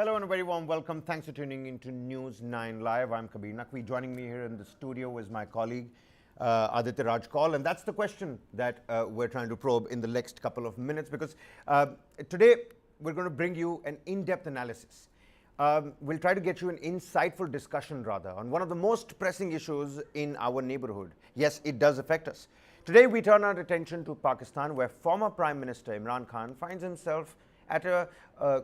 Hello and a very warm welcome. Thanks for tuning into News 9 Live. I'm Kabir Naqvi. Joining me here in the studio is my colleague Aditya Raj Kaul. And that's the question that we're trying to probe in the next couple of minutes, because today we're going to bring you an in-depth analysis. We'll try to get you an insightful discussion, rather, on one of the most pressing issues in our neighborhood. Yes, it does affect us. Today we turn our attention to Pakistan, where former Prime Minister Imran Khan finds himself at a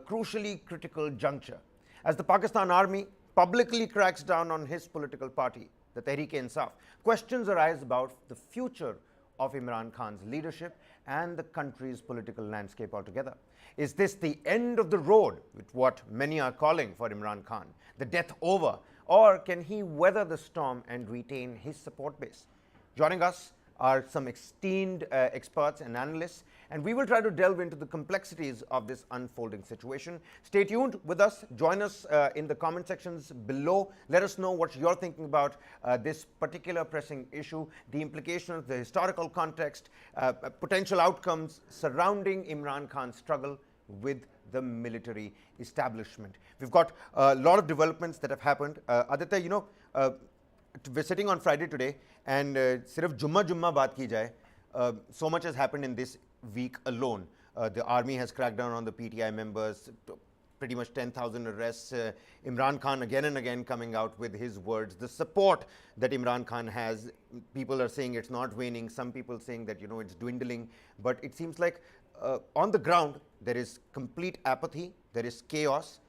crucially critical juncture. As the Pakistan army publicly cracks down on his political party, the Tehreek-e-Insaf, questions arise about the future of Imran Khan's leadership and the country's political landscape altogether. Is this the end of the road with what many are calling for Imran Khan, the death over, or can he weather the storm and retain his support base? Joining us are some esteemed experts and analysts, and we will try to delve into the complexities of this unfolding situation. Stay tuned with us. Join us in the comment sections below. Let us know what you're thinking about this particular pressing issue, the implications, the historical context, potential outcomes surrounding Imran Khan's struggle with the military establishment. We've got a lot of developments that have happened. Aditya, we're sitting on Friday today, and sirf Jumma baat ki jaye, so much has happened in this week alone. The army has cracked down on the PTI members, pretty much 10,000 arrests. Imran Khan again and again coming out with his words. The support that Imran Khan has, people are saying it's not waning. Some people saying that, it's dwindling. But it seems like on the ground, there is complete apathy. There is chaos.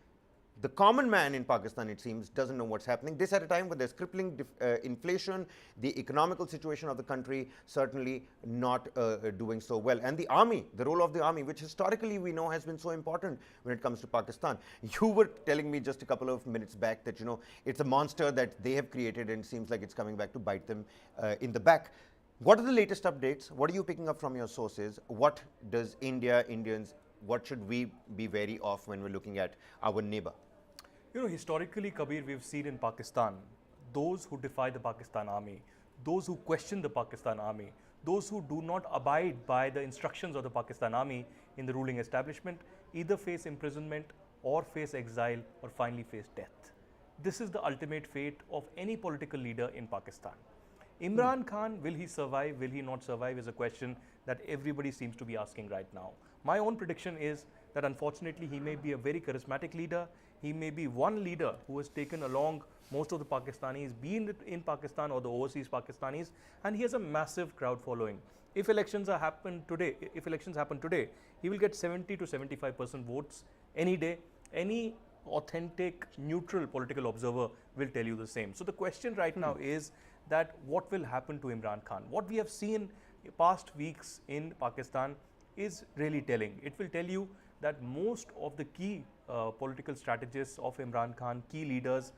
The common man in Pakistan, it seems, doesn't know what's happening. This at a time when there's crippling inflation, the economical situation of the country certainly not doing so well. And the army, the role of the army, which historically we know has been so important when it comes to Pakistan. You were telling me just a couple of minutes back that, it's a monster that they have created, and it seems like it's coming back to bite them in the back. What are the latest updates? What are you picking up from your sources? What does Indians, what should we be wary of when we're looking at our neighbor? Historically, Kabir, we've seen in Pakistan, those who defy the Pakistan army, those who question the Pakistan army, those who do not abide by the instructions of the Pakistan army in the ruling establishment, either face imprisonment or face exile or finally face death. This is the ultimate fate of any political leader in Pakistan. Imran Khan, will he survive, will he not survive, is a question that everybody seems to be asking right now. My own prediction is that unfortunately he may be a very charismatic leader. He may be one leader who has taken along most of the Pakistanis, be it in Pakistan or the overseas Pakistanis, and he has a massive crowd following. If elections happen today, he will get 70 to 75% votes any day. Any authentic, neutral political observer will tell you the same. So the question right now is that what will happen to Imran Khan? What we have seen past weeks in Pakistan is really telling. It will tell you that most of the key political strategists of Imran Khan, key leaders,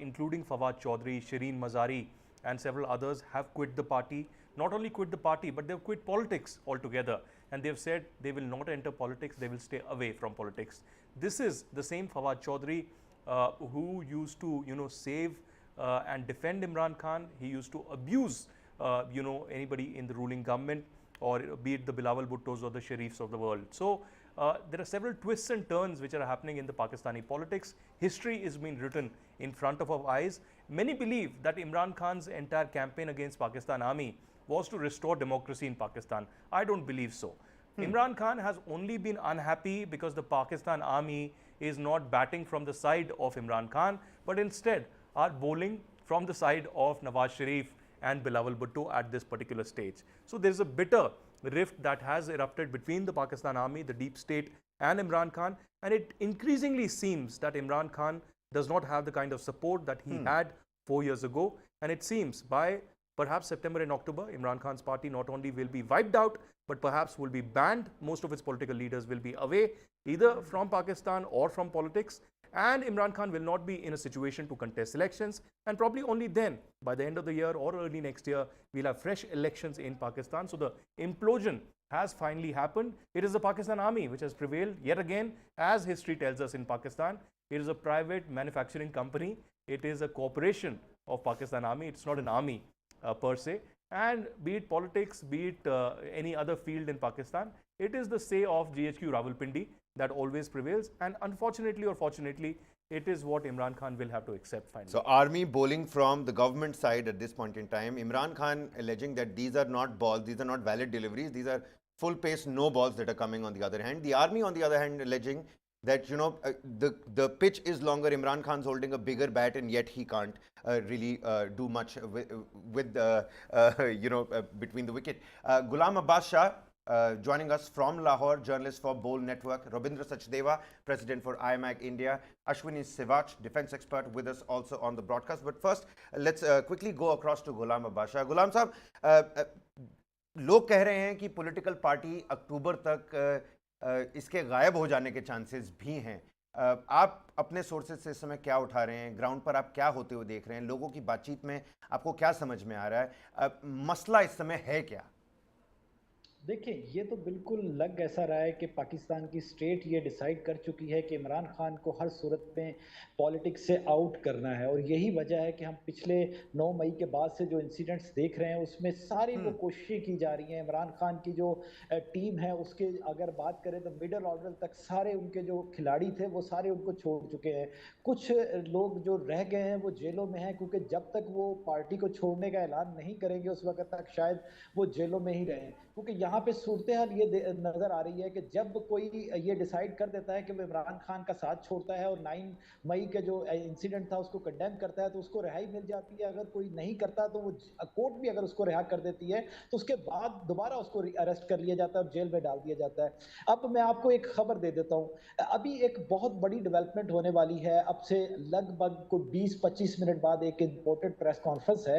including Fawad Chaudhry, Shireen Mazari, and several others, have quit the party. Not only quit the party, but they've quit politics altogether. And they've said they will not enter politics, they will stay away from politics. This is the same Fawad Chaudhry who used to, save and defend Imran Khan. He used to abuse, anybody in the ruling government, or be it the Bilawal Bhuttos or the Sharifs of the world. So there are several twists and turns which are happening in the Pakistani politics. History is being written in front of our eyes. Many believe that Imran Khan's entire campaign against Pakistan army was to restore democracy in Pakistan. I don't believe so. Imran Khan has only been unhappy because the Pakistan army is not batting from the side of Imran Khan, but instead are bowling from the side of Nawaz Sharif and Bilawal Bhutto at this particular stage. So there's a bitter rift that has erupted between the Pakistan army, the deep state, and Imran Khan, and it increasingly seems that Imran Khan does not have the kind of support that he had 4 years ago, and it seems by perhaps September and October, Imran Khan's party not only will be wiped out, but perhaps will be banned. Most of its political leaders will be away, either from Pakistan or from politics, and Imran Khan will not be in a situation to contest elections, and probably only then, by the end of the year or early next year, we'll have fresh elections in Pakistan. So the implosion has finally happened. It is the Pakistan army which has prevailed yet again, as history tells us in Pakistan. It is a private manufacturing company. It is a corporation of Pakistan army. It's not an army per se. And be it politics, be it any other field in Pakistan, It is the say of GHQ Rawalpindi that always prevails, and unfortunately or fortunately, it is what Imran Khan will have to accept finally. So army bowling from the government side at this point in time. Imran Khan alleging that these are not balls, these are not valid deliveries, these are full pace no balls that are coming on the other hand. The army on the other hand alleging that the pitch is longer. Imran Khan's holding a bigger bat and yet he can't really do much with between the wicket. Ghulam Abbas Shah joining us from Lahore, journalist for Bowl Network. Rabindra Sachdeva, president for IMAG India. Ashwini Sivach, defense expert, with us also on the broadcast. But first, let's quickly go across to Ghulam Abbas Shah. Ghulam साहब, लोग कह रहे हैं कि political party अक्टूबर तक इसके गायब हो जाने के चांसेस भी हैं. आप अपने सोर्सेज से इस समय क्या उठा रहे हैं, ग्राउंड पर आप क्या होते हुए देख रहे हैं, लोगों की बातचीत में आपको क्या समझ में आ रहा है, मसला इस समय है क्या? देखिए, ये तो बिल्कुल लग ऐसा रहा है कि पाकिस्तान की स्टेट ये डिसाइड कर चुकी है कि इमरान खान को हर सूरत में पॉलिटिक्स से आउट करना है. और यही वजह है कि हम पिछले 9 मई के बाद से जो इंसिडेंट्स देख रहे हैं उसमें सारी वो कोशिशें की जा रही हैं. इमरान खान की जो टीम है उसके अगर बात करें तो मिडल ऑर्डर तक सारे उनके जो खिलाड़ी थे वो सारे उनको छोड़ चुके हैं. कुछ लोग जो रह गए हैं वो जेलों में हैं, क्योंकि जब तक वो पार्टी को छोड़ने का ऐलान नहीं करेंगे उस वक्त तक शायद वो जेलों में ही रहें. क्योंकि यहाँ पे सूरत हाल ये नजर आ रही है कि जब कोई ये डिसाइड कर देता है कि वो इमरान खान का साथ छोड़ता है और 9 मई के जो इंसिडेंट था उसको कंडेम करता है तो उसको रिहाई मिल जाती है. अगर कोई नहीं करता तो वो कोर्ट भी अगर उसको रिहा कर देती है तो उसके बाद दोबारा उसको अरेस्ट कर लिया जाता है और जेल में डाल दिया जाता है. अब मैं आपको एक खबर दे देता हूँ. अभी एक बहुत बड़ी डेवलपमेंट होने वाली है. अब से लगभग को 20-25 मिनट बाद एक इंपॉर्टेंट प्रेस कॉन्फ्रेंस है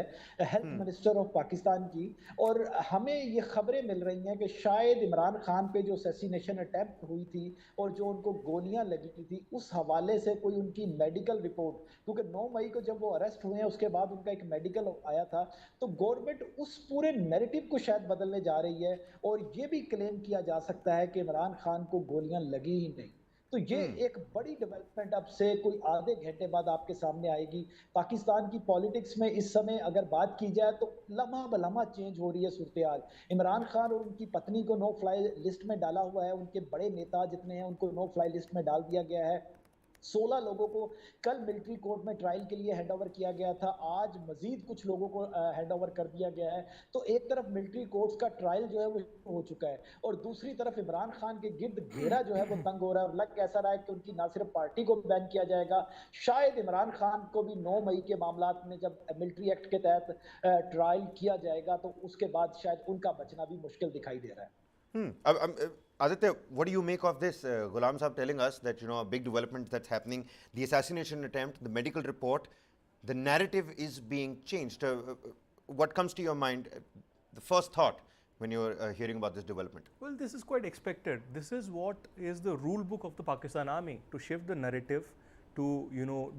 हेल्थ मिनिस्टर ऑफ पाकिस्तान की, और हमें ये खबरें मिल रही हैं कि शायद इमरान खान पे जो असैसिनेशन अटेम्प्ट हुई थी और जो उनको गोलियां लगी थी उस हवाले से कोई उनकी मेडिकल रिपोर्ट, क्योंकि 9 मई को जब वो अरेस्ट हुए हैं उसके बाद उनका एक मेडिकल आया था, तो गवर्नमेंट उस पूरे नैरेटिव को शायद बदलने जा रही है और ये भी क्लेम किया जा सकता है कि इमरान खान को गोलियां लगी ही नहीं. तो ये एक बड़ी डेवलपमेंट अब से कोई आधे घंटे बाद आपके सामने आएगी. पाकिस्तान की पॉलिटिक्स में इस समय अगर बात की जाए तो लम्हा बलम्हा चेंज हो रही है सूरत हाल. इमरान खान और उनकी पत्नी को नो फ्लाई लिस्ट में डाला हुआ है. उनके बड़े नेता जितने हैं उनको नो फ्लाई लिस्ट में डाल दिया गया है. 16 लोगों को कल मिलिट्री कोर्ट में ट्रायल के लिए हैंडओवर किया गया था. आज मजीद कुछ लोगों को हैंडओवर कर दिया गया है. तो एक तरफ मिलिट्री कोर्ट्स का ट्रायल जो है वो हो चुका है और दूसरी तरफ इमरान खान के गिर्द घेरा जो है वो तंग हो रहा है. और लग ऐसा रहा है कि उनकी ना सिर्फ पार्टी को बैन किया जाएगा, शायद इमरान खान को भी 9 मई के मामलात में जब मिलिट्री एक्ट के तहत ट्रायल किया जाएगा तो उसके बाद शायद उनका बचना भी मुश्किल दिखाई दे रहा है. Aditya, what do you make of this? Ghulam Saab telling us that, a big development that's happening, the assassination attempt, the medical report, the narrative is being changed. What comes to your mind, the first thought when you're hearing about this development? Well, this is quite expected. This is what is the rule book of the Pakistan Army, to shift the narrative, to,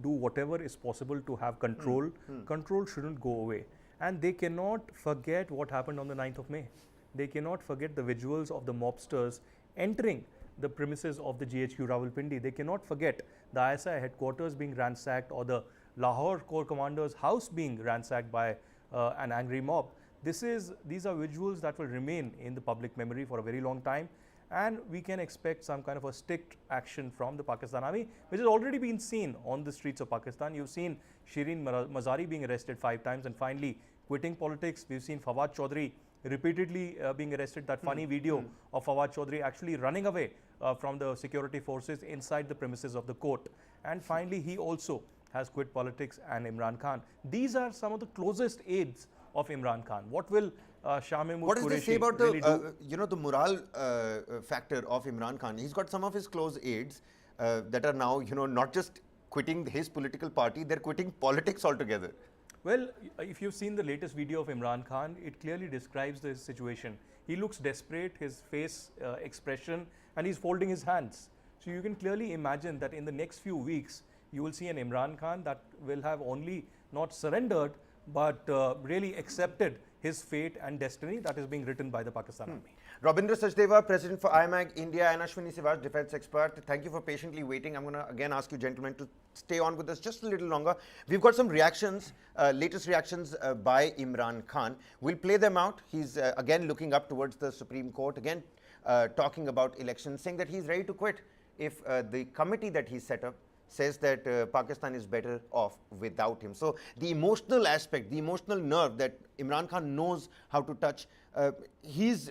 do whatever is possible to have control. Control shouldn't go away. And they cannot forget what happened on the 9th of May. They cannot forget the visuals of the mobsters entering the premises of the GHQ Rawalpindi. They cannot forget the ISI headquarters being ransacked or the Lahore Corps Commander's house being ransacked by an angry mob. These are visuals that will remain in the public memory for a very long time, and we can expect some kind of a strict action from the Pakistan Army, which has already been seen on the streets of Pakistan. You've seen Shireen Mazari being arrested 5 times and finally quitting politics. We've seen Fawad Chaudhry repeatedly being arrested. That funny video of Fawad Chaudhry actually running away from the security forces inside the premises of the court. And finally, he also has quit politics, and Imran Khan. These are some of the closest aides of Imran Khan. What will Shah Mahmood What does this say about really the morale factor of Imran Khan? He's got some of his close aides that are now, not just quitting his political party, they're quitting politics altogether. Well, if you've seen the latest video of Imran Khan, it clearly describes the situation. He looks desperate, his face expression, and he's folding his hands. So you can clearly imagine that in the next few weeks, you will see an Imran Khan that will have only not surrendered, but really accepted his fate and destiny that is being written by the Pakistan Army. Rabindra Sachdeva, President for IMAG India, and Ashwini Sivach, defense expert. Thank you for patiently waiting. I'm going to again ask you gentlemen to stay on with us just a little longer. We've got some reactions, latest reactions by Imran Khan. We'll play them out. He's again looking up towards the Supreme Court. Again, talking about elections, saying that he's ready to quit if the committee that he set up says that Pakistan is better off without him. So the emotional aspect, the emotional nerve that Imran Khan knows how to touch, he's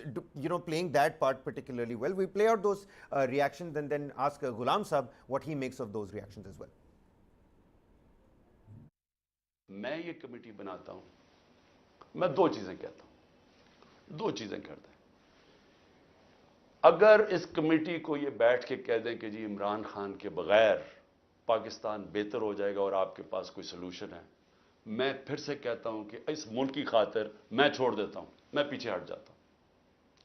playing that part particularly well. We play out those reactions and then ask Ghulam Sahab what he makes of those reactions as well. मैं ये committee बनाता हूं, मैं दो चीजें कहता हूं, दो चीजें करते हैं। अगर इस कमेटी को ये बैठ के कह दें कि जी इमरान खान के बगैर पाकिस्तान बेहतर हो जाएगा और आपके पास कोई सोल्यूशन है, मैं फिर से कहता हूं कि इस मुल्क की खातिर मैं छोड़ देता हूं, मैं पीछे हट जाता हूं।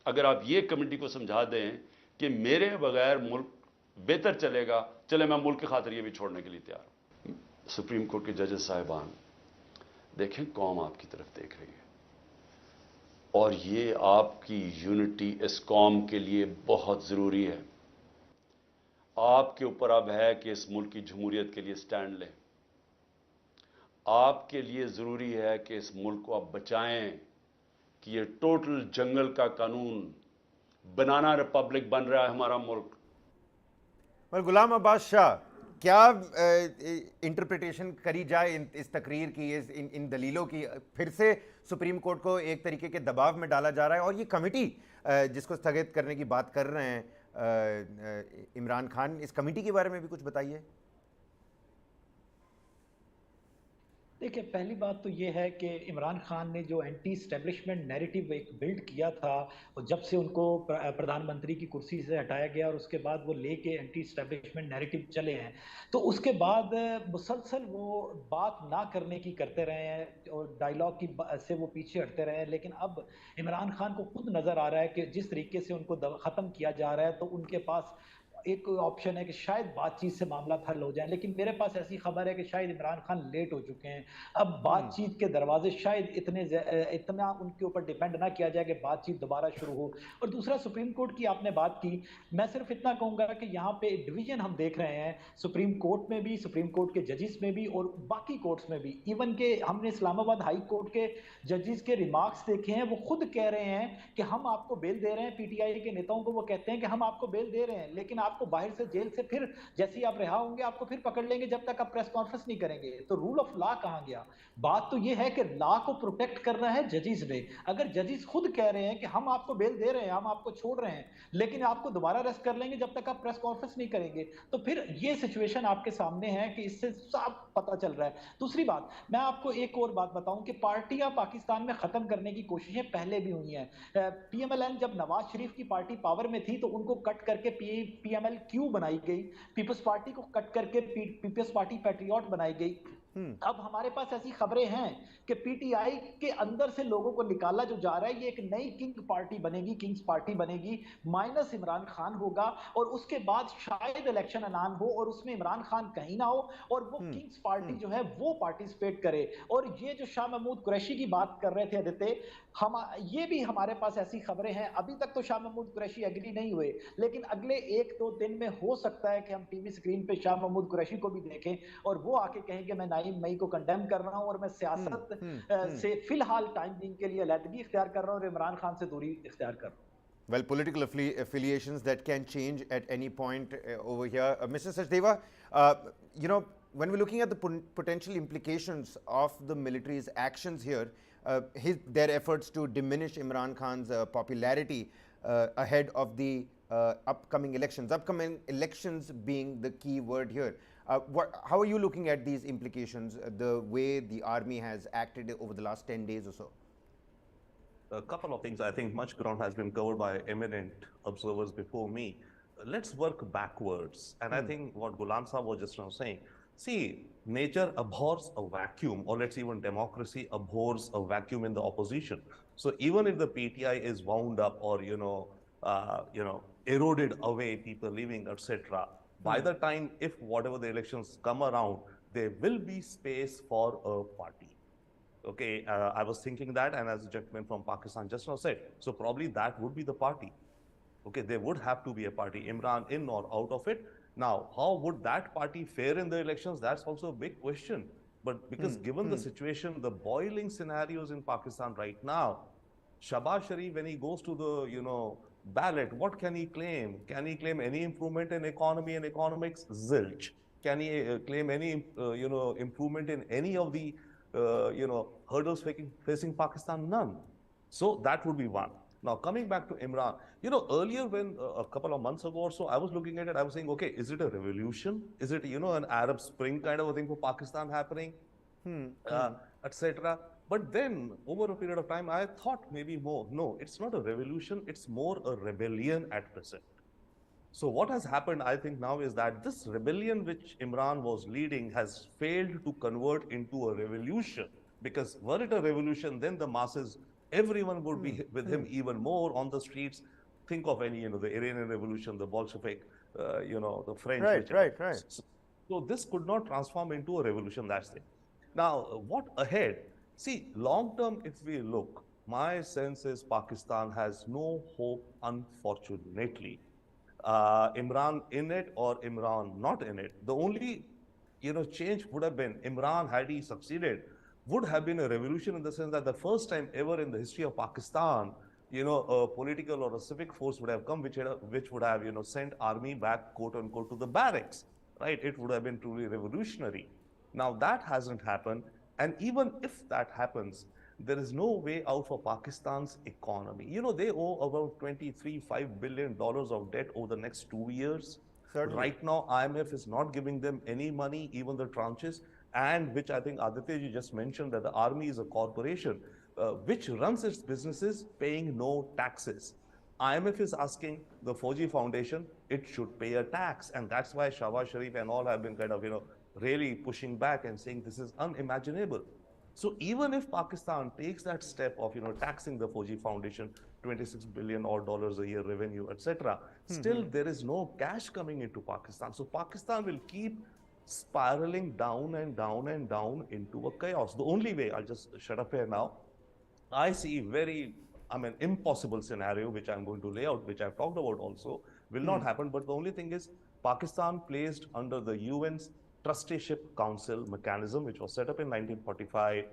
अगर आप ये कमेटी को समझा दें कि मेरे बगैर मुल्क बेहतर चलेगा, चले मैं मुल्क की खातिर ये भी छोड़ने के लिए तैयार हूं। सुप्रीम कोर्ट के जजेस साहिबान, देखें कौम आपकी तरफ देख रही है और ये आपकी यूनिटी इस कौम के लिए बहुत ज़रूरी है। आपके ऊपर अब है कि इस मुल्क की जमहूरियत के लिए स्टैंड लें। आपके लिए ज़रूरी है कि इस मुल्क को आप बचाएं कि ये टोटल जंगल का कानून बनाना रिपब्लिक बन रहा है हमारा मुल्क। गुलाम अब्बास शाह, क्या इंटरप्रिटेशन करी जाए इस तकरीर की, इन दलीलों की? फिर से सुप्रीम कोर्ट को एक तरीके के दबाव में डाला जा रहा है और ये कमेटी जिसको स्थगित करने की बात कर रहे हैं इमरान खान, इस कमेटी के बारे में भी कुछ बताइए। देखिए, पहली बात तो ये है कि इमरान खान ने जो एंटी इस्टेब्लिशमेंट नैरेटिव एक बिल्ड किया था, और जब से उनको प्रधानमंत्री की कुर्सी से हटाया गया और उसके बाद वो लेके एंटी इस्टेब्लिशमेंट नैरेटिव चले हैं, तो उसके बाद मुसलसल वो बात ना करने की करते रहे हैं और डायलॉग की से वो पीछे हटते रहे हैं। लेकिन अब इमरान खान को खुद नज़र आ रहा है कि जिस तरीके से उनको ख़त्म किया जा रहा है, तो उनके पास एक ऑप्शन है कि शायद बातचीत से मामला हल हो जाए। लेकिन मेरे पास ऐसी खबर है कि शायद इमरान खान लेट हो चुके हैं। अब बातचीत के दरवाजे शायद इतना उनके ऊपर डिपेंड ना किया जाए कि बातचीत दोबारा शुरू हो। और दूसरा, सुप्रीम कोर्ट की आपने बात की, मैं सिर्फ इतना कहूंगा कि यहाँ पे डिवीजन हम देख रहे हैं सुप्रीम कोर्ट में भी, सुप्रीम कोर्ट के जजेस में भी और बाकी कोर्ट्स में भी। इवन के हमने इस्लामाबाद हाई कोर्ट के जजेस के रिमार्क्स देखे हैं, वो खुद कह रहे हैं कि हम आपको बेल दे रहे हैं। पीटीआई के नेताओं को वो कहते हैं कि हम आपको बेल दे रहे हैं, लेकिन आपको बाहर से जेल से फिर जैसे ही आप रिहा होंगे आपको फिर पकड़ लेंगे जब तक आप प्रेस कॉन्फ्रेंस नहीं करेंगे। तो रूल ऑफ लॉ कहां गया? बात तो यह है कि लॉ को प्रोटेक्ट करना है जजेस ने। अगर जजेस खुद कह रहे हैं कि हम आपको बेल दे रहे हैं, हम आपको छोड़ रहे हैं, लेकिन आपको दोबारा अरेस्ट कर लेंगे जब तक आप प्रेस कॉन्फ्रेंस नहीं करेंगे, तो फिर ये सिचुएशन आपके सामने है कि इससे साफ पता चल रहा है। दूसरी बात, मैं आपको एक और बात बताऊं कि पार्टियां पाकिस्तान में खत्म करने की कोशिशें पहले भी हुई हैं। पीएमएलएन जब नवाज शरीफ की पार्टी पावर में थी तो उनको कट करके पीएमएल क्यू बनाई गई, पीपल्स पार्टी को कट करके पीपल्स पार्टी पैट्रियट बनाई गई। अब हमारे पास ऐसी खबरें हैं कि पीटीआई के अंदर से लोगों को निकाला जो जा रहा है, ये एक नई किंग पार्टी बनेगी, किंग्स पार्टी बनेगी, माइनस इमरान खान होगा, और उसके बाद शायद इलेक्शन ऐलान हो और उसमें इमरान खान कहीं ना हो और वो किंग्स पार्टी जो है वो पार्टिसिपेट करे। और ये जो शाह महमूद कुरैशी की बात कर रहे थे आदित्य, हम ये भी हमारे पास ऐसी खबरें हैं, अभी तक तो शाह महमूद कुरैशी एग्री नहीं हुए, लेकिन अगले 1-2 दिन में हो सकता है कि हम टीवी स्क्रीन पे शाह महमूद कुरैशी को भी देखें और वो आके कहें कि मैं 9 मई को कंडेम कर रहा हूं और मैं सियासत से फिलहाल टाइम बीइंग के लिए अलहदगी इख्तियार कर रहा हूं और इमरान खान से दूरी इख्तियार कर रहा हूं। Well, political affiliations that can change at any point over here. Mr. Sachdeva, when we're looking at the potential implications of the military's actions here, their efforts to diminish Imran Khan's popularity ahead of the upcoming elections being the key word here. How are you looking at these implications, the way the army has acted over the last 10 days or so? A couple of things. I think much ground has been covered by eminent observers before me. Let's work backwards. And I think what Ghulam Sahab was just now saying, see, nature abhors a vacuum, or let's even democracy abhors a vacuum in the opposition. So even if the PTI is wound up or, eroded away, people leaving, etc., by the time, if whatever the elections come around, there will be space for a party. Okay, I was thinking that, and as a gentleman from Pakistan just now said, so probably that would be the party. Okay, there would have to be a party, Imran in or out of it. Now, how would that party fare in the elections? That's also a big question. But because given the situation, the boiling scenarios in Pakistan right now, Shahbaz Sharif, when he goes to the, ballot, what can he claim? Can he claim any improvement in economy and economics? Zilch. Can he claim any, improvement in any of the, hurdles facing Pakistan? None. So that would be one. Now, coming back to Imran, earlier when a couple of months ago or so, I was looking at it, I was saying, okay, is it a revolution? Is it, an Arab Spring kind of a thing for Pakistan happening? Etc. But then, over a period of time, I thought maybe more. No, it's not a revolution, it's more a rebellion at present. So what has happened, I think now, is that this rebellion which Imran was leading has failed to convert into a revolution. Because were it a revolution, then the masses, everyone would be with him even more on the streets. Think of any, the Iranian Revolution, the Bolshevik, the French. Right. So this could not transform into a revolution, that's it. Now, what ahead? See, long term, if we look, my sense is Pakistan has no hope, unfortunately. Imran in it or Imran not in it. The only, change would have been Imran, had he succeeded, would have been a revolution in the sense that the first time ever in the history of Pakistan, a political or a civic force would have come which would have, sent army back, quote unquote, to the barracks, right? It would have been truly revolutionary. Now that hasn't happened. And even if that happens, there is no way out for Pakistan's economy. They owe about $23.5 billion of debt over the next 2 years. Certainly. Right now, IMF is not giving them any money, even the tranches, and which I think Aditya ji just mentioned, that the army is a corporation which runs its businesses paying no taxes. IMF is asking the Fauji Foundation, it should pay a tax. And that's why Shahbaz Sharif and all have been kind of, really pushing back and saying this is unimaginable. So even if Pakistan takes that step of, taxing the Fauji Foundation, $26 billion odd a year revenue, etc., still there is no cash coming into Pakistan. So Pakistan will keep spiraling down and down and down into a chaos. The only way, I'll just shut up here now, I see impossible scenario, which I'm going to lay out, which I've talked about also, will not happen. But the only thing is, Pakistan placed under the UN's Trusteeship Council mechanism, which was set up in 1945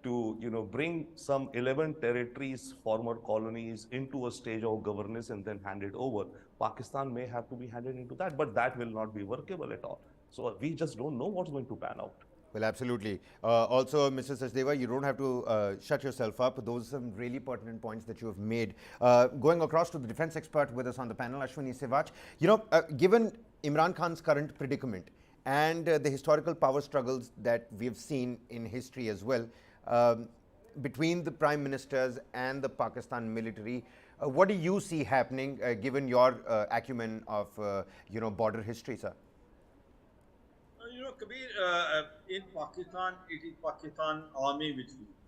to, bring some 11 territories, former colonies, into a stage of governance and then hand it over. Pakistan may have to be handed into that, but that will not be workable at all. So we just don't know what's going to pan out. Well, absolutely. Also, Mr. Sachdeva, you don't have to shut yourself up. Those are some really pertinent points that you have made. Going across to the defense expert with us on the panel, Ashwini Sevach. Given Imran Khan's current predicament and the historical power struggles that we've seen in history as well, between the prime ministers and the Pakistan military, what do you see happening, given your acumen of, border history, sir? Kabir, in Pakistan, it is Pakistan army which leads.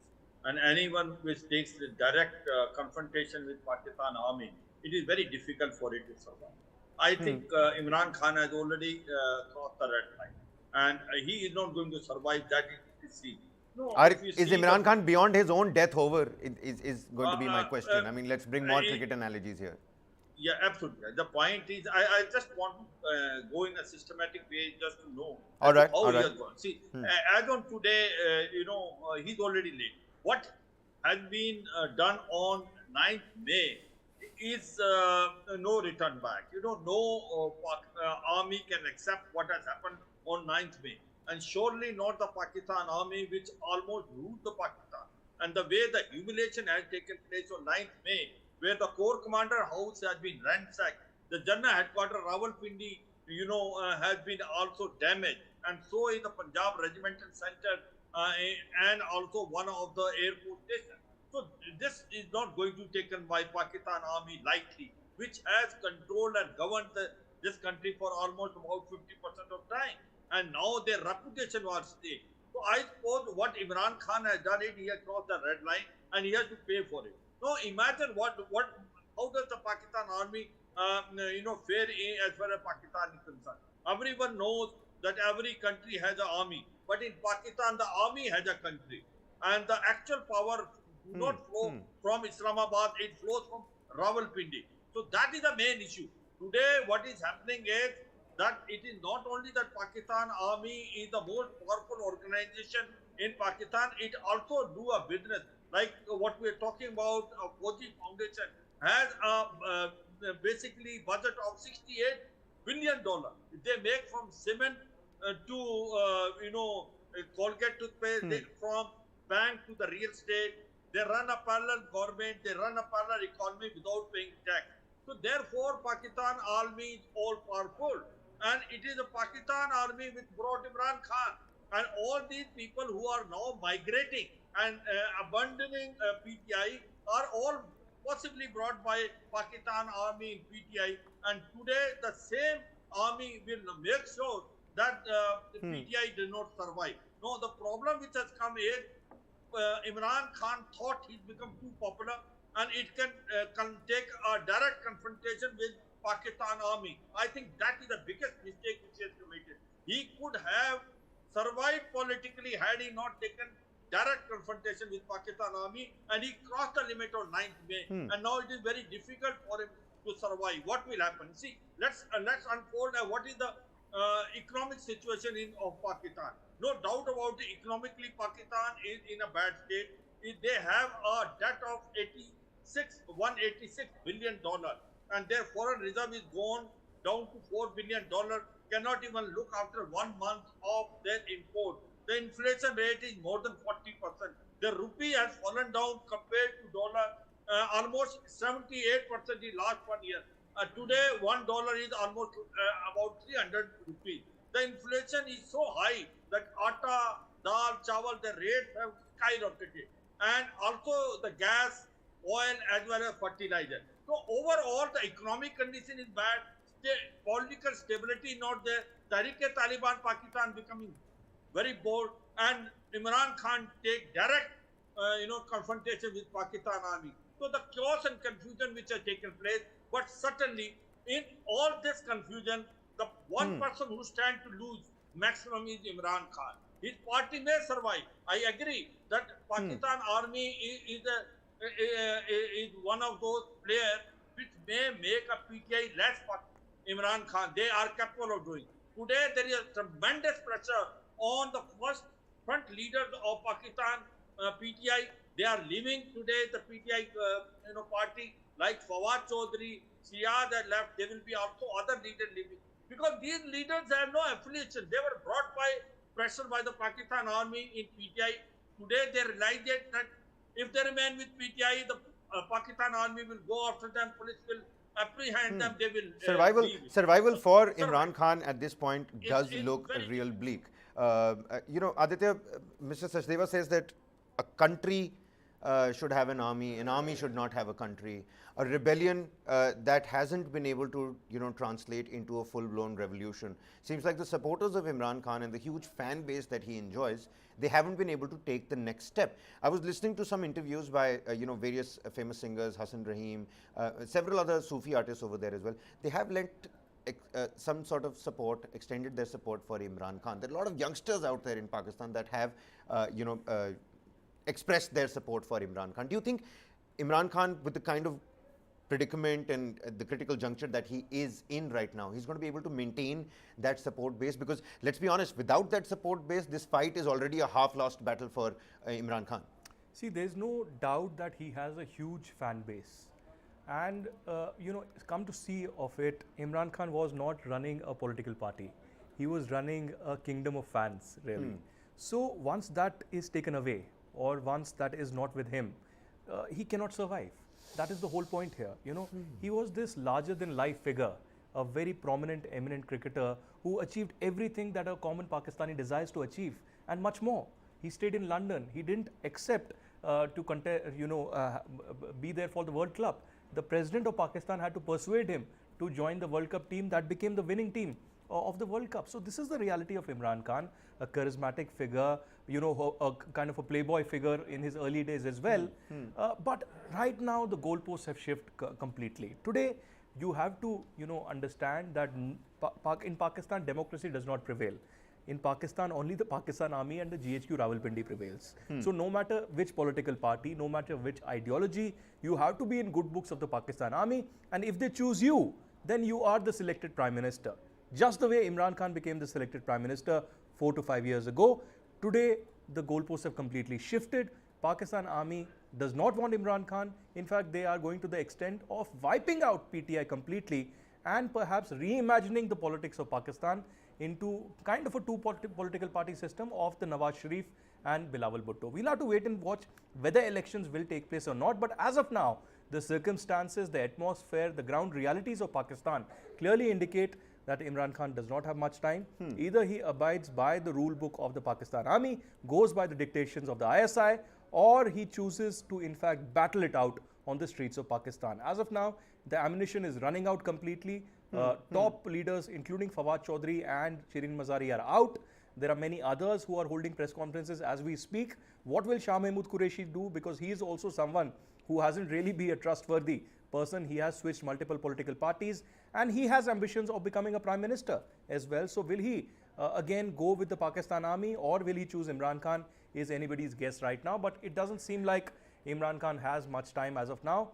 And anyone which takes the direct confrontation with Pakistan army, it is very difficult for it to survive. I think Imran Khan has already crossed the red line. And he is not going to survive that is seen. No, is Imran Khan beyond his own death over? Is going to be my question. Let's bring more cricket analogies here. Yeah, absolutely. The point is, I just want to go in a systematic way just to know how he has gone. See, as on today, he's already late. What has been done on 9th May is no return back. No army can accept what has happened on 9th May. And surely not the Pakistan army which almost ruled the Pakistan. And the way the humiliation has taken place on 9th May, where the Corps Commander house has been ransacked, the General Headquarters Rawalpindi, has been also damaged, and so is the Punjab Regimental Center and also one of the Air Force stations. So this is not going to be taken by Pakistan army lightly, which has controlled and governed this country for almost about 50% of time, and now their reputation was stake. So I suppose what Imran Khan has done he has crossed the red line and he has to pay for it. No, imagine how does the Pakistan army, fare as far as Pakistan is concerned. Everyone knows that every country has an army, but in Pakistan the army has a country, and the actual power do not flow from Islamabad; it flows from Rawalpindi. So that is the main issue. Today, what is happening is that it is not only that Pakistan army is the most powerful organization in Pakistan; it also do a business. Like what we are talking about, Fauji Foundation has a basically budget of $68 billion. They make from cement to Colgate toothpaste, from bank to the real estate. They run a parallel government, they run a parallel economy without paying tax. So therefore, Pakistan army is all powerful, and it is a Pakistan army which brought Imran Khan, and all these people who are now migrating and abandoning PTI are all possibly brought by Pakistan army in PTI, and today the same army will make sure that the PTI did not survive. No, the problem which has come is Imran Khan thought he's become too popular and it can take a direct confrontation with Pakistan army. I think that is the biggest mistake which he has committed. He could have survived politically had he not taken direct confrontation with Pakistan army, and he crossed the limit on 9th May, and now it is very difficult for him to survive. What will happen? See, let's unfold what is the economic situation of Pakistan. No doubt about it, economically Pakistan is in a bad state. They have a debt of $186 billion, and their foreign reserve is gone down to $4 billion, cannot even look after 1 month of their import. The inflation rate is more than 40%. The rupee has fallen down compared to dollar almost 78% in last 1 year. Today, $1 is almost about 300 rupees. The inflation is so high that atta, dal, chawal, the rates have skyrocketed. And also the gas, oil, as well as fertilizer. So overall, the economic condition is bad. Political stability not there. Taliban Pakistan becoming very bold, and Imran Khan take direct, confrontation with Pakistan army. So the chaos and confusion which has taken place, but certainly in all this confusion, the one person who stands to lose maximum is Imran Khan. His party may survive. I agree that Pakistan army is one of those players which may make a PTI less for Imran Khan. They are capable of doing. Today there is a tremendous pressure on the front leaders of Pakistan PTI. They are leaving today the PTI party, like Fawad Chaudhry, Siad had left. There will be also other leaders leaving, because these leaders have no affiliation. They were brought by pressure by the Pakistan army in PTI. Today they realize that if they remain with PTI, the Pakistan army will go after them, police will apprehend them, they will survival for Imran Khan at this point does look real bleak. Aditya, Mr. Sachdeva says that a country should have an army should not have a country. A rebellion that hasn't been able to, translate into a full-blown revolution. Seems like the supporters of Imran Khan and the huge fan base that he enjoys, they haven't been able to take the next step. I was listening to some interviews by, various famous singers, Hassan Rahim, several other Sufi artists over there as well. They have lent some sort of support, extended their support for Imran Khan. There are a lot of youngsters out there in Pakistan that have, expressed their support for Imran Khan. Do you think Imran Khan, with the kind of predicament and the critical juncture that he is in right now, he's going to be able to maintain that support base? Because let's be honest, without that support base, this fight is already a half-lost battle for Imran Khan. See, there's no doubt that he has a huge fan base. And, come to see of it, Imran Khan was not running a political party. He was running a kingdom of fans, really. So once that is taken away, or once that is not with him, he cannot survive. That is the whole point here. He was this larger-than-life figure, a very prominent, eminent cricketer who achieved everything that a common Pakistani desires to achieve, and much more. He stayed in London. He didn't accept to be there for the World Cup. The president of Pakistan had to persuade him to join the World Cup team that became the winning team of the World Cup. So this is the reality of Imran Khan, a charismatic figure, a kind of a playboy figure in his early days as well. But right now the goalposts have shifted completely. Today you have to understand that in Pakistan democracy does not prevail. In Pakistan, only the Pakistan army and the GHQ Rawalpindi prevails. So no matter which political party, no matter which ideology, you have to be in good books of the Pakistan army, and if they choose you, then you are the selected prime minister. Just the way Imran Khan became the selected prime minister 4 to 5 years ago, today the goalposts have completely shifted. Pakistan army does not want Imran Khan. In fact, they are going to the extent of wiping out PTI completely and perhaps reimagining the politics of Pakistan into kind of a political party system of the Nawaz Sharif and Bilawal Bhutto. We'll have to wait and watch whether elections will take place or not. But as of now, the circumstances, the atmosphere, the ground realities of Pakistan clearly indicate that Imran Khan does not have much time. Either he abides by the rule book of the Pakistan Army, goes by the dictations of the ISI, or he chooses to in fact battle it out on the streets of Pakistan. As of now, the ammunition is running out completely. Top leaders including Fawad Chaudhry and Shireen Mazari are out. There are many others who are holding press conferences as we speak. What will Shah Mahmood Qureshi do? Because he is also someone who hasn't really been a trustworthy person. He has switched multiple political parties and he has ambitions of becoming a prime minister as well. So will he again go with the Pakistan Army, or will he choose Imran Khan is anybody's guess right now. But it doesn't seem like Imran Khan has much time as of now.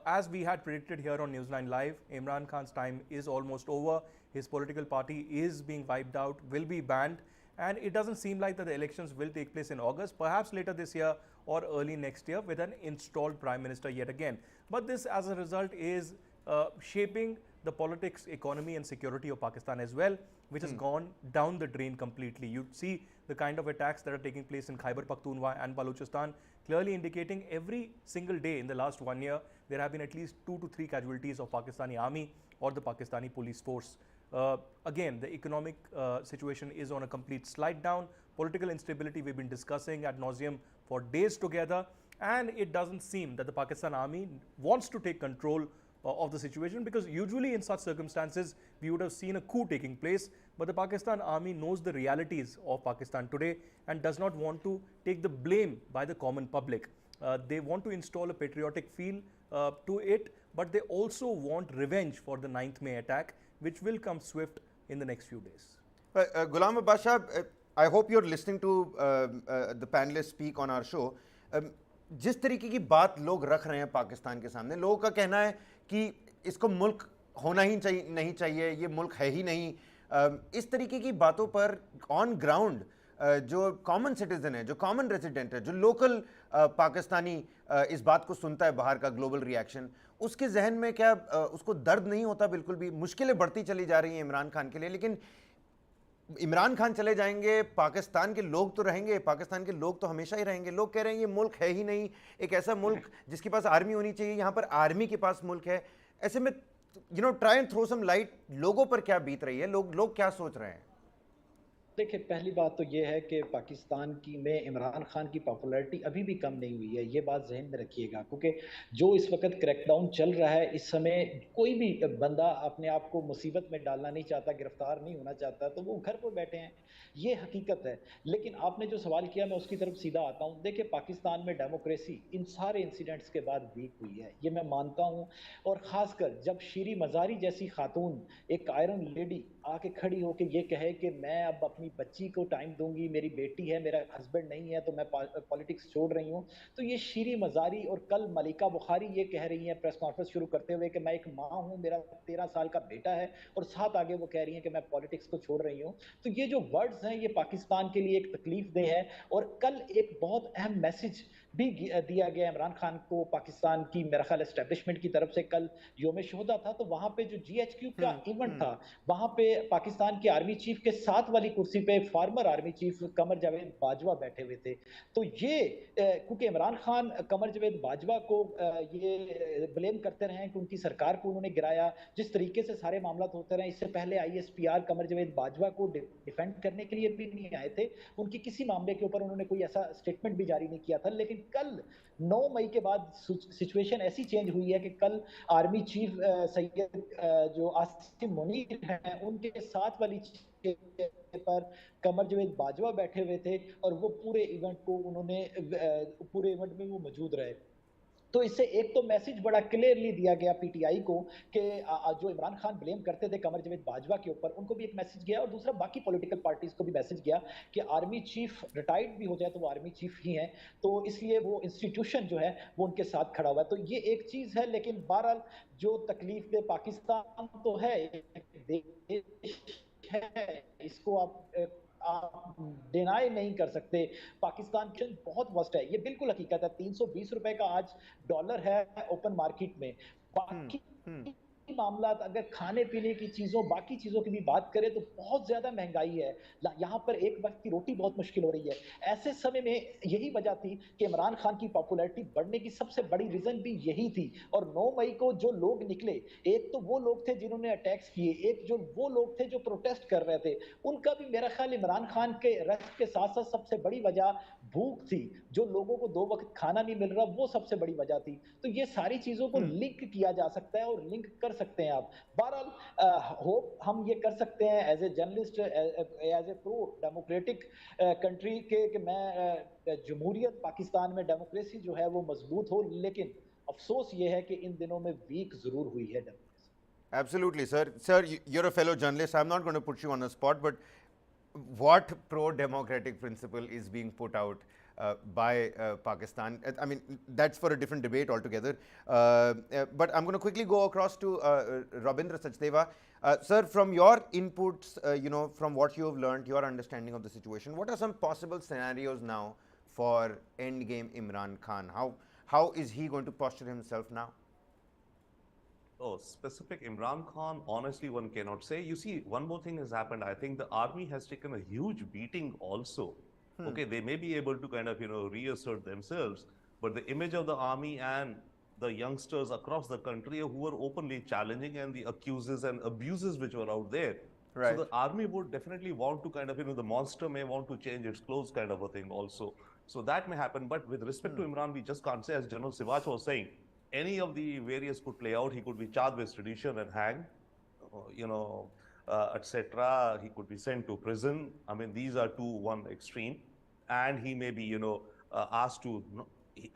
As we had predicted here on News9 Live, Imran Khan's time is almost over. His political party is being wiped out, will be banned, and it doesn't seem like that the elections will take place in August, perhaps later this year or early next year with an installed prime minister yet again. But this as a result is shaping the politics, economy and security of Pakistan as well, which has gone down the drain completely. You see the kind of attacks that are taking place in Khyber Pakhtunkhwa and Balochistan, clearly indicating every single day in the last 1 year, there have been at least 2 to 3 casualties of Pakistani army or the Pakistani police force. Again, the economic situation is on a complete slide down. Political instability we've been discussing ad nauseum for days together, and it doesn't seem that the Pakistan army wants to take control of the situation, because usually in such circumstances we would have seen a coup taking place. But the Pakistan army knows the realities of Pakistan today and does not want to take the blame by the common public. They want to install a patriotic feel to it, but they also want revenge for the 9th May attack, which will come swift in the next few days. Ghulam Abbas Shah, I hope you're listening to the panelists speak on our show. जिस तरीके की बात लोग रख रहे हैं पाकिस्तान के सामने, लोगों का कहना है कि इसको मुल्क होना ही नहीं चाहिए, ये मुल्क है ही नहीं. इस तरीके की बातों पर ऑन ग्राउंड जो कॉमन सिटीजन है, जो कॉमन रेजिडेंट है, जो लोकल पाकिस्तानी इस बात को सुनता है, बाहर का ग्लोबल रिएक्शन, उसके जहन में क्या उसको दर्द नहीं होता? बिल्कुल भी. मुश्किलें बढ़ती चली जा रही हैं इमरान खान के लिए, लेकिन इमरान खान चले जाएंगे, पाकिस्तान के लोग तो रहेंगे, पाकिस्तान के लोग तो हमेशा ही रहेंगे. लोग कह रहे हैं ये मुल्क है ही नहीं, एक ऐसा मुल्क जिसके पास आर्मी होनी चाहिए, यहाँ पर आर्मी के पास मुल्क है. ऐसे में try and throw some light, लोगों पर क्या बीत रही है, लोग क्या सोच रहे हैं? देखिए, पहली बात तो ये है कि पाकिस्तान की में इमरान खान की पॉपुलैरिटी अभी भी कम नहीं हुई है, ये बात जहन में रखिएगा. क्योंकि जो इस वक्त क्रैकडाउन चल रहा है, इस समय कोई भी बंदा अपने आप को मुसीबत में डालना नहीं चाहता, गिरफ्तार नहीं होना चाहता, तो वो घर पर बैठे हैं, ये हकीकत है. लेकिन आपने जो सवाल किया, मैं उसकी तरफ सीधा आता हूँ. देखिए, पाकिस्तान में डेमोक्रेसी इन सारे इंसिडेंट्स के बाद वीक हुई है, ये मैं मानता हूँ. और ख़ासकर जब शीरी मज़ारी जैसी खातून, एक आयरन लेडी आके खड़ी होके ये कहे कि मैं अब अपनी बच्ची को टाइम दूंगी, मेरी बेटी है, मेरा हस्बैंड नहीं है, तो मैं पॉलिटिक्स छोड़ रही हूँ. तो ये शीरी मज़ारी, और कल मलिका बुखारी ये कह रही हैं प्रेस कॉन्फ्रेंस शुरू करते हुए कि मैं एक माँ हूँ, मेरा 13 साल का बेटा है, और साथ आगे वो कह रही हैं कि मैं पॉलिटिक्स को छोड़ रही हूँ. तो ये जो वर्ड्स हैं, ये पाकिस्तान के लिए एक तकलीफ दे है. और कल एक बहुत अहम मैसेज भी दिया गया इमरान खान को पाकिस्तान की, मेरा ख्याल एस्टेब्लिशमेंट की तरफ से. कल योम शोहदा था, तो वहां पे जो GHQ का इवेंट था, वहां पे पाकिस्तान के आर्मी चीफ के साथ वाली कुर्सी पे farmer army chief Qamar Javed Bajwa बैठे हुए थे. तो ये क्योंकि इमरान खान कमर जावेद बाजवा को ये ब्लेम करते रहे कि उनकी सरकार को उन्होंने गिराया, जिस तरीके से सारे मामला होते रहे. इससे पहले ISPR कमर जावेद बाजवा को डिफेंड करने के लिए भी नहीं आए थे, उनकी किसी मामले के ऊपर उन्होंने कोई ऐसा स्टेटमेंट भी जारी नहीं किया था. लेकिन कल 9 मई के बाद सिचुएशन ऐसी चेंज हुई है कि कल आर्मी चीफ सैयद जो आसिम मुनीर हैं, उनके साथ वाली पर कमर जावेद बाजवा बैठे हुए थे, और वो पूरे इवेंट को उन्होंने पूरे इवेंट में वो मौजूद रहे. तो इससे एक तो मैसेज बड़ा क्लियरली दिया गया PTI को कि जो इमरान खान ब्लेम करते थे कमर जावेद बाजवा के ऊपर, उनको भी एक मैसेज गया. और दूसरा बाकी पॉलिटिकल पार्टीज को भी मैसेज गया कि आर्मी चीफ रिटायर्ड भी हो जाए तो वो आर्मी चीफ ही हैं, तो इसलिए वो इंस्टीट्यूशन जो है वो उनके साथ खड़ा हुआ है. तो ये एक चीज है. लेकिन बहरहाल जो तकलीफ दे पाकिस्तान तो है, देश है, इसको आप डिनाई नहीं कर सकते। पाकिस्तान की बहुत वस्ट है, ये बिल्कुल हकीकत है। 320 रुपए का आज डॉलर है ओपन मार्केट में। बाकी मामला अगर खाने पीने की चीजों, बाकी चीजों की भी बात करें तो बहुत ज्यादा महंगाई है। यहाँ पर एक वक्त की रोटी बहुत मुश्किल हो रही है। ऐसे समय में यही वजह थी कि इमरान खान की पॉपुलैरिटी बढ़ने की सबसे बड़ी रीजन भी यही थी। और 9 मई को जो लोग निकले, एक तो वो लोग थे जिन्होंने अटैक्स किए, एक जो वो लोग थे जो प्रोटेस्ट कर रहे थे, उनका भी मेरा ख्याल इमरान खान के अरेस्ट के साथ साथ सबसे बड़ी वजह भूख थी। जो लोगों को 2 वक्त खाना नहीं मिल रहा, वो सबसे बड़ी वजह थी। तो ये सारी चीजों को लिंक किया जा सकता है और लिंक कर सकते हैं आप। बहरहाल होप हम ये कर सकते हैं as a journalist, as a pro democratic country के कि मैं जमहूरियत पाकिस्तान में डेमोक्रेसी जो है वो मजबूत हो। लेकिन अफसोस ये है कि इन दिनों में वीक जरूर हुई है democracy. Absolutely, sir. Sir, you're a fellow journalist. I'm not going to put you on the spot, but what pro-democratic principle is being put out by Pakistan? I mean, that's for a different debate altogether. But I'm going to quickly go across to Rabindra Sachdeva. Sir, from your inputs, from what you have learned, your understanding of the situation, what are some possible scenarios now for endgame Imran Khan? How is he going to posture himself now? Oh, specific Imran Khan, honestly, one cannot say. You see, one more thing has happened. I think the army has taken a huge beating also. Okay, they may be able to kind of, reassert themselves, but the image of the army and the youngsters across the country who were openly challenging and the accuses and abuses which were out there. Right. So the army would definitely want to kind of, the monster may want to change its clothes kind of a thing also. So that may happen. But with respect to Imran, we just can't say, as General Sivach was saying, any of the various could play out. He could be charged with sedition and hanged, etc. He could be sent to prison. I mean, these are one extreme. And he may be, asked to,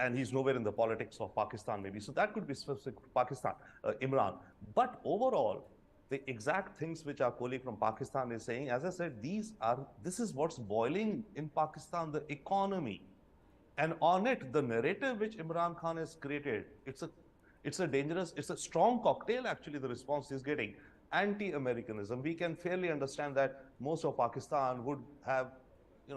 and he's nowhere in the politics of Pakistan maybe. So that could be specific to Pakistan, Imran. But overall, the exact things which our colleague from Pakistan is saying, as I said, this is what's boiling in Pakistan, the economy. And on it, the narrative which Imran Khan has created, it's a strong cocktail actually, the response he's getting. Anti-Americanism, we can fairly understand that most of Pakistan would have,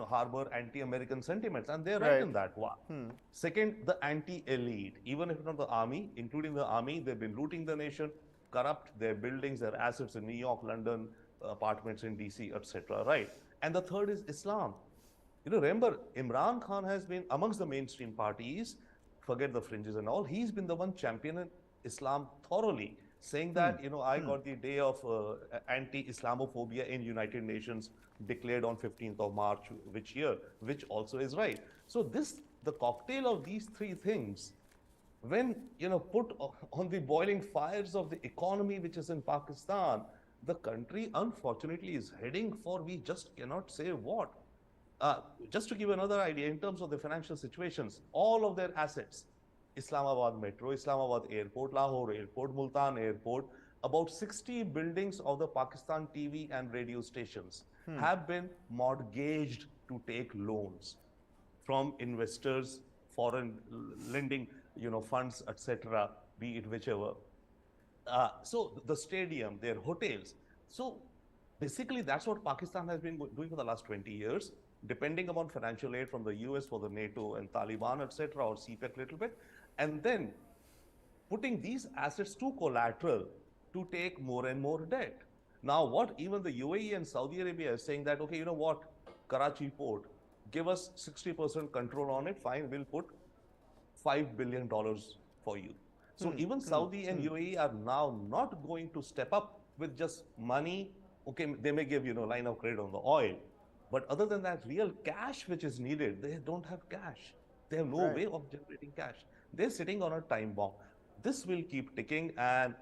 harbor anti-American sentiments, and they're right in that one. Second, the anti-elite, even if not the army, including the army, they've been looting the nation, corrupt their buildings, their assets in New York, London, apartments in DC, etc. Right? And the third is Islam. Remember, Imran Khan has been amongst the mainstream parties, forget the fringes and all, he's been the one championing Islam thoroughly, saying that, I got the day of anti-Islamophobia in United Nations declared on 15th of March, which also is right. So the cocktail of these three things, when, put on the boiling fires of the economy which is in Pakistan, the country unfortunately is heading for, we just cannot say what. Just to give another idea, in terms of the financial situations, all of their assets, Islamabad Metro, Islamabad Airport, Lahore Airport, Multan Airport, about 60 buildings of the Pakistan TV and radio stations have been mortgaged to take loans from investors, foreign lending, funds, etc., be it whichever. So the stadium, their hotels. So basically, that's what Pakistan has been doing for the last 20 years, depending upon financial aid from the US for the NATO and Taliban, etc., or CPEC a little bit, and then putting these assets to collateral to take more and more debt. Now, what even the UAE and Saudi Arabia is saying that, okay, you know what, Karachi port, give us 60% control on it, fine, we'll put $5 billion for you. So even Saudi and UAE are now not going to step up with just money. Okay, they may give, line of credit on the oil. But other than that, real cash which is needed, they don't have cash. They have no way of generating cash. They're sitting on a time bomb. This will keep ticking, and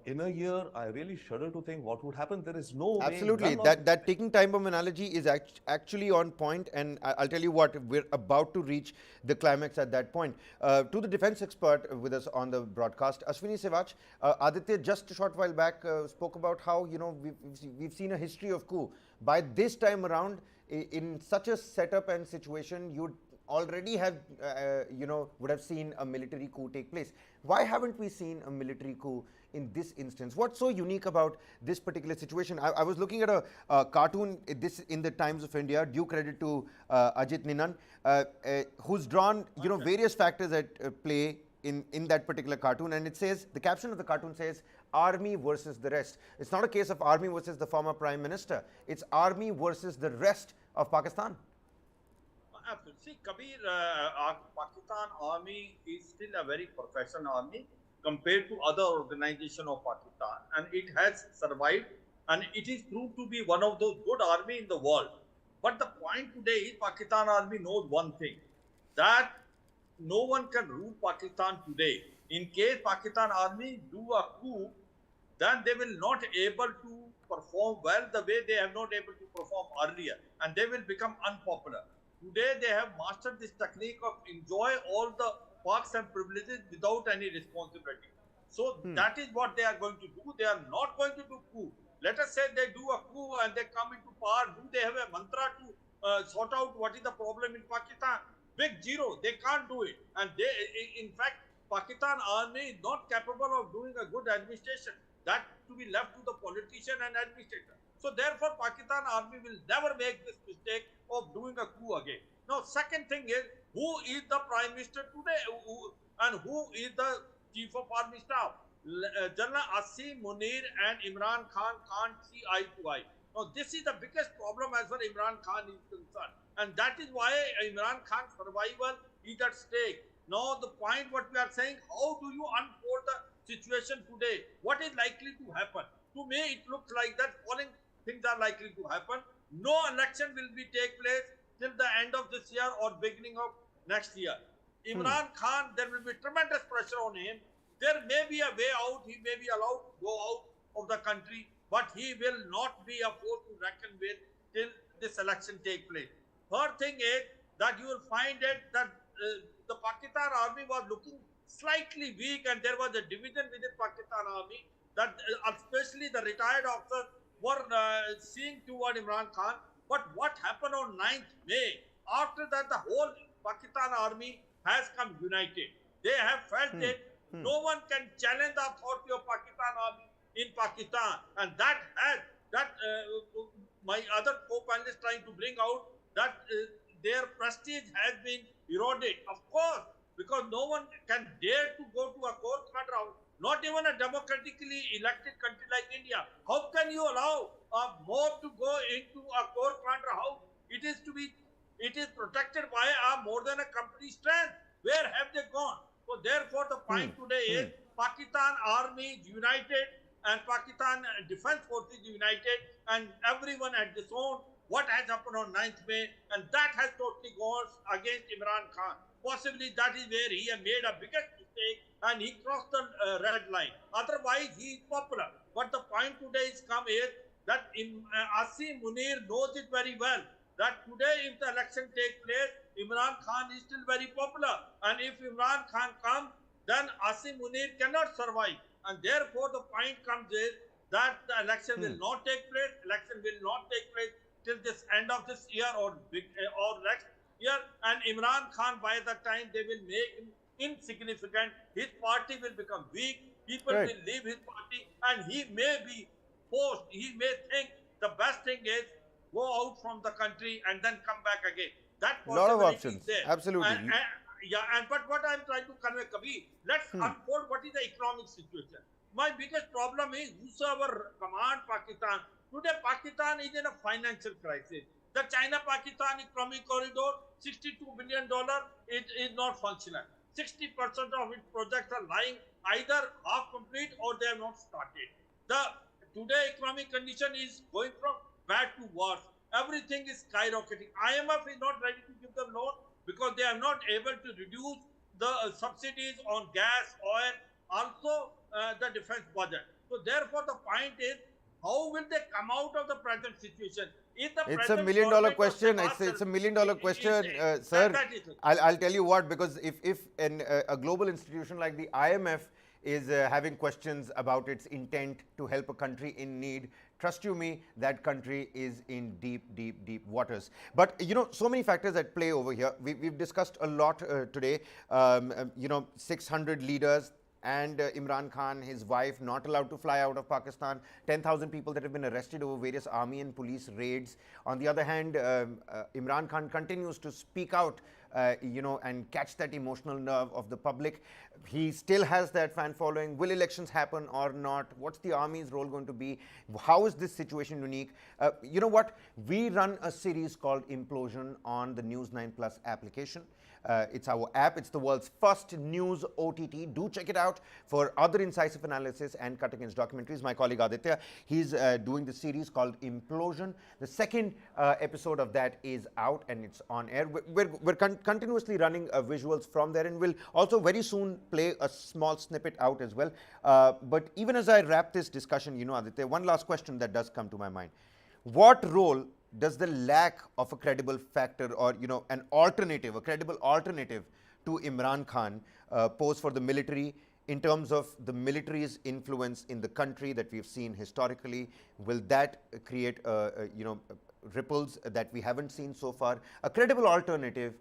in a year, I really shudder to think what would happen. There is no way. Absolutely. That ticking time bomb analogy is actually on point, and I'll tell you what, we're about to reach the climax at that point. To the defense expert with us on the broadcast, Ashwini Sivach, Aditya just a short while back spoke about how, we've seen a history of coup. By this time around, in such a setup and situation, you'd already have, would have seen a military coup take place. Why haven't we seen a military coup in this instance? What's so unique about this particular situation? I was looking at a cartoon this in the Times of India, due credit to Ajit Ninan, who's drawn various factors at play in that particular cartoon, and it says, the caption of the cartoon says, army versus the rest. It's not a case of army versus the former prime minister. It's army versus the rest of Pakistan. Absolutely. See, Kabir, Pakistan army is still a very professional army compared to other organizations of Pakistan, and it has survived, and it is proved to be one of those good army in the world. But the point today is Pakistan army knows one thing, that no one can rule Pakistan today. In case Pakistan army do a coup, then they will not able to perform well the way they have not able to perform earlier, and they will become unpopular. Today they have mastered this technique of enjoy all the perks and privileges without any responsibility. So that is what they are going to do. They are not going to do coup. Let us say they do a coup and they come into power. Do they have a mantra to sort out what is the problem in Pakistan? Big zero. They can't do it. And they, in fact, Pakistan army is not capable of doing a good administration. That to be left to the politician and administrator. So therefore, Pakistan army will never make this mistake of doing a coup again. Now, second thing is, who is the prime minister today, and who is the chief of army staff? General Asim Munir and Imran Khan can't see eye to eye. Now, this is the biggest problem as far as Imran Khan is concerned, and that is why Imran Khan's survival is at stake. Now, the point what we are saying, how do you unfold the situation today? What is likely to happen? To me, it looks like that following things are likely to happen. No election will be take place till the end of this year or beginning of next year. Imran Khan, there will be tremendous pressure on him. There may be a way out. He may be allowed to go out of the country, but he will not be a force to reckon with till this election take place. Third thing is that you will find it that the Pakistan army was looking slightly weak, and there was a division within Pakistan army that especially the retired officers were seeing toward Imran Khan. But what happened on 9th May, after that the whole Pakistan army has come united. They have felt that no one can challenge the authority of Pakistan army in Pakistan, and that has, my other co-panelists trying to bring out that their prestige has been eroded. Of course, because no one can dare to go to a court matter, not even a democratically elected country like India. How can you allow a mob to go into a court matter house? It is protected by more than a company strength. Where have they gone? So therefore, the point today is Pakistan army is united and Pakistan defense forces united, and everyone had disowned what has happened on 9th May, and that has totally gone against Imran Khan. Possibly that is where he has made a biggest mistake and he crossed the red line. Otherwise, he is popular. But the point today is come is that Asim Munir knows it very well that today if the election takes place, Imran Khan is still very popular. And if Imran Khan comes, then Asim Munir cannot survive. And therefore, the point comes is that the election will not take place. Election will not take place till this end of this year or next year. And Imran Khan, by the time they will make him insignificant, his party will become weak. People will leave his party, and he may be forced. He may think the best thing is go out from the country and then come back again. That possibility lot of options. is there. Absolutely. But what I'm trying to convey, Kabir, let's unfold what is the economic situation. My biggest problem is whosoever command Pakistan. Today, Pakistan is in a financial crisis. The China-Pakistan economic corridor, $62 billion, is not functional. 60% of its projects are lying either half complete or they have not started. The today economic condition is going from bad to worse. Everything is skyrocketing. IMF is not ready to give them loan because they are not able to reduce the subsidies on gas, oil, also the defense budget. So therefore, the point is, how will they come out of the present situation? It's a $1 million question. It's a $1 million question, sir. I'll tell you what, because if a global institution like the IMF is having questions about its intent to help a country in need, trust you me, that country is in deep waters. But so many factors at play over here. We've discussed a lot today. 600 leaders, and Imran Khan, his wife, not allowed to fly out of Pakistan. 10,000 people that have been arrested over various army and police raids. On the other hand, Imran Khan continues to speak out, and catch that emotional nerve of the public. He still has that fan following. Will elections happen or not? What's the army's role going to be? How is this situation unique? You know what? We run a series called Implosion on the News9 Plus application. It's our app. It's the world's first news OTT. Do check it out for other incisive analysis and cutting-edge documentaries. My colleague Aditya, he's doing the series called Implosion. The second episode of that is out and it's on air. We're continuously running visuals from there, and we'll also very soon play a small snippet out as well. But even as I wrap this discussion, Aditya, one last question that does come to my mind. What role does the lack of a credible factor or, a credible alternative to Imran Khan pose for the military in terms of the military's influence in the country that we've seen historically? Will that create, ripples that we haven't seen so far? A credible alternative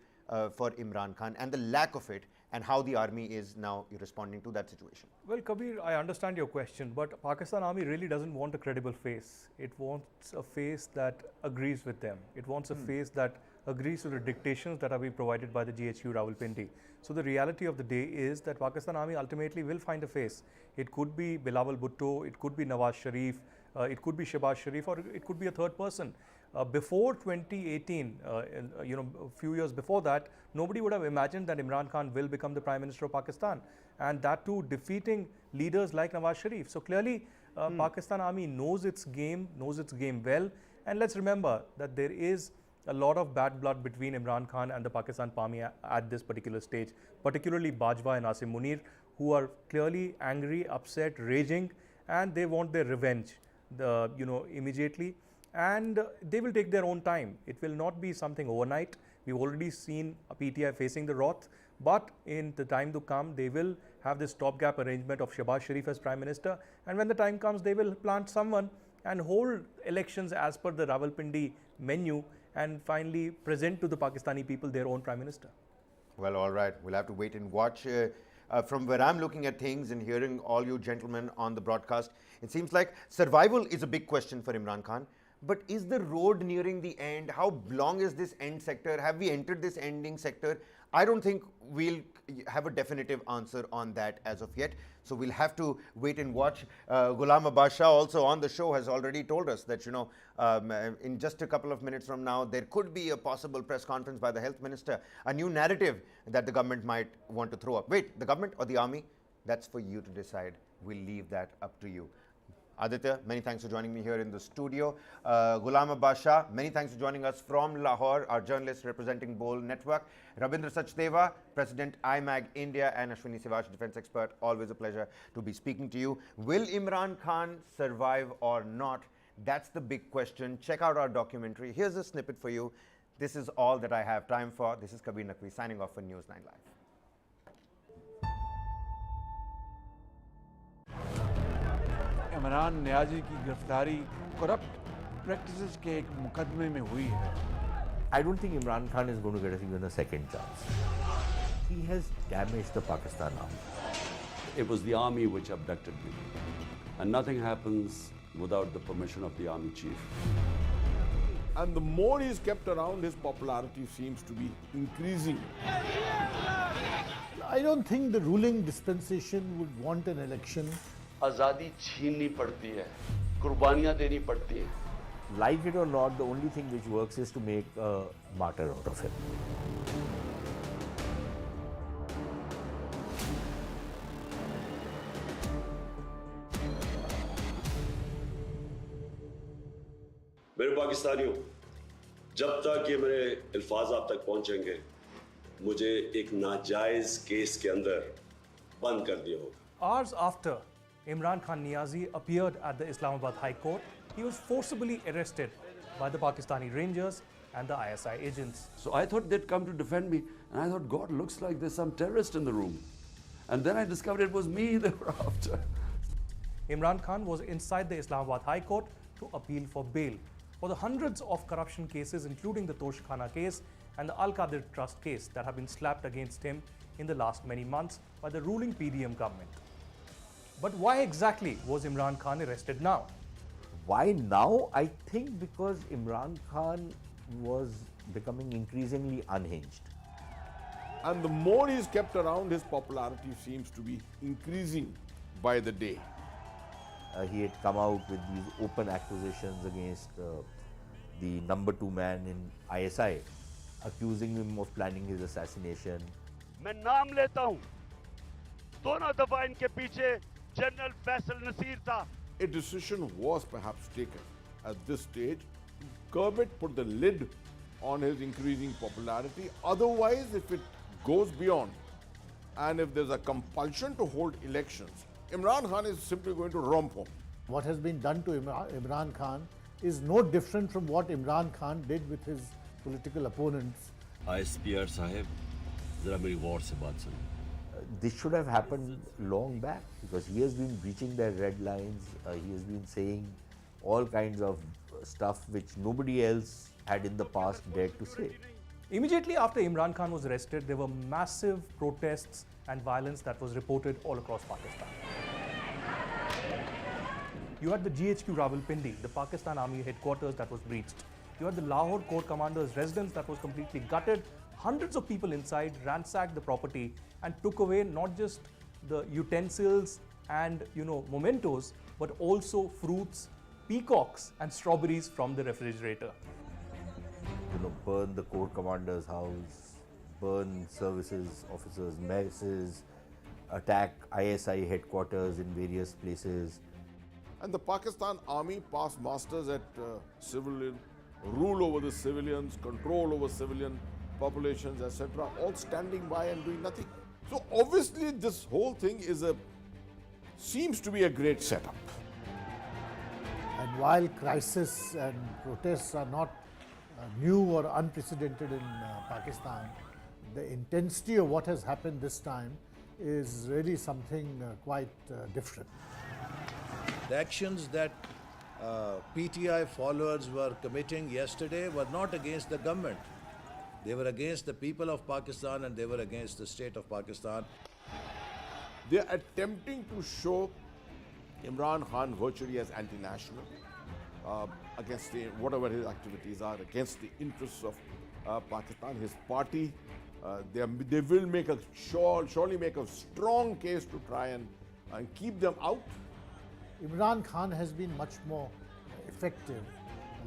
for Imran Khan and the lack of it, and how the army is now responding to that situation. Well, Kabir, I understand your question, but Pakistan Army really doesn't want a credible face. It wants a face that agrees with them. It wants a face that agrees to the dictations that are being provided by the GHQ Rawalpindi. So the reality of the day is that Pakistan Army ultimately will find a face. It could be Bilawal Bhutto, it could be Nawaz Sharif, it could be Shehbaz Sharif, or it could be a third person. Before 2018, a few years before that, nobody would have imagined that Imran Khan will become the Prime Minister of Pakistan, and that too defeating leaders like Nawaz Sharif. So clearly, Pakistan Army knows its game well, and let's remember that there is a lot of bad blood between Imran Khan and the Pakistan Army at this particular stage, particularly Bajwa and Asim Munir, who are clearly angry, upset, raging, and they want their revenge, immediately. And they will take their own time. It will not be something overnight. We've already seen a PTI facing the wrath, but in the time to come, they will have this stopgap arrangement of Shehbaz Sharif as Prime Minister, and when the time comes, they will plant someone and hold elections as per the Rawalpindi menu, and finally present to the Pakistani people their own Prime Minister. Well, all right. We'll have to wait and watch. From where I'm looking at things and hearing all you gentlemen on the broadcast, it seems like survival is a big question for Imran Khan. But is the road nearing the end? How long is this end sector? Have we entered this ending sector? I don't think we'll have a definitive answer on that as of yet. So we'll have to wait and watch. Ghulam Abbas Shah also on the show has already told us that, in just a couple of minutes from now, there could be a possible press conference by the health minister, a new narrative that the government might want to throw up. Wait, the government or the army? That's for you to decide. We'll leave that up to you. Aditya, many thanks for joining me here in the studio. Ghulam Abbas Shah, many thanks for joining us from Lahore, our journalist representing Bol Network. Rabindra Sachdeva, President IMAG India, and Ashwini Sivash, defense expert. Always a pleasure to be speaking to you. Will Imran Khan survive or not? That's the big question. Check out our documentary. Here's a snippet for you. This is all that I have time for. This is Kabir Naqvi signing off for News9 Live. Imran Niazi की गिरफ्तारी corrupt practices के एक मुकदमे में हुई है. I don't think Imran Khan is going to get even a second chance. He has damaged the Pakistan army. It was the army which abducted me. And nothing happens without the permission of the army chief. And the more he's kept around, his popularity seems to be increasing. I don't think the ruling dispensation would want an election. आज़ादी छीननी पड़ती है, कुर्बानियां देनी पड़ती हैं. Like it or not, the only thing which works is to make a martyr out of him. मेरे पाकिस्तानियों, जब तक ये मेरे अल्फाज आप तक पहुंचेंगे, मुझे एक नाजायज केस के अंदर बंद कर दिया होगा. Hours after Imran Khan Niazi appeared at the Islamabad High Court, he was forcibly arrested by the Pakistani Rangers and the ISI agents. So I thought they'd come to defend me, and I thought, God, looks like there's some terrorist in the room. And then I discovered it was me they were after. Imran Khan was inside the Islamabad High Court to appeal for bail for the hundreds of corruption cases, including the Tosh Khana case and the Al Qadir Trust case that have been slapped against him in the last many months by the ruling PDM government. But why exactly was Imran Khan arrested now? Why now? I think because Imran Khan was becoming increasingly unhinged. And the more he's kept around, his popularity seems to be increasing by the day. He had come out with these open accusations against the number 2 man in ISI, accusing him of planning his assassination. मैं नाम लेता हूं, दोनों दफा इनके पीछे general Faisal Naseer था. A decision was perhaps taken at this stage to curb it, put the lid on his increasing popularity. Otherwise, if it goes beyond and if there's a compulsion to hold elections, Imran Khan is simply going to romp home. What has been done to Imran Khan is no different from what Imran Khan did with his political opponents. ISPR साहब, जरा मेरी war से बात सुनो. This should have happened long back because he has been breaching their red lines. He has been saying all kinds of stuff which nobody else had in the past dared to say. Immediately after Imran Khan was arrested, there were massive protests and violence that was reported all across Pakistan. You had the GHQ Rawalpindi, the Pakistan Army headquarters that was breached. You had the Lahore Corps commander's residence that was completely gutted. Hundreds of people inside ransacked the property and took away not just the utensils and mementos, but also fruits, peacocks and strawberries from the refrigerator. Burn the Corps commander's house, burn services officers' messes, attack ISI headquarters in various places. And the Pakistan Army passed masters at civilian rule over the civilians, control over civilian populations, etc., all standing by and doing nothing. So obviously this whole thing seems to be a great setup. And while crisis and protests are not new or unprecedented in Pakistan, the intensity of what has happened this time is really something quite different. The actions that PTI followers were committing yesterday were not against the government. They were against the people of Pakistan and they were against the state of Pakistan. They are attempting to show Imran Khan virtually as anti-national, against whatever his activities are, against the interests of Pakistan, his party. They will surely make a strong case to try and keep them out. Imran Khan has been much more effective,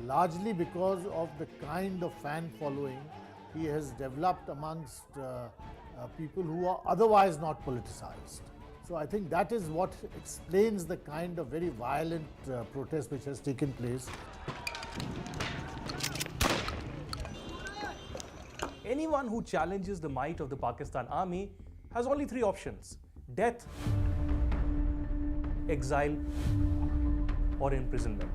largely because of the kind of fan following he has developed amongst people who are otherwise not politicized. So I think that is what explains the kind of very violent protest which has taken place. Anyone who challenges the might of the Pakistan Army has only 3 options: death, exile, or imprisonment.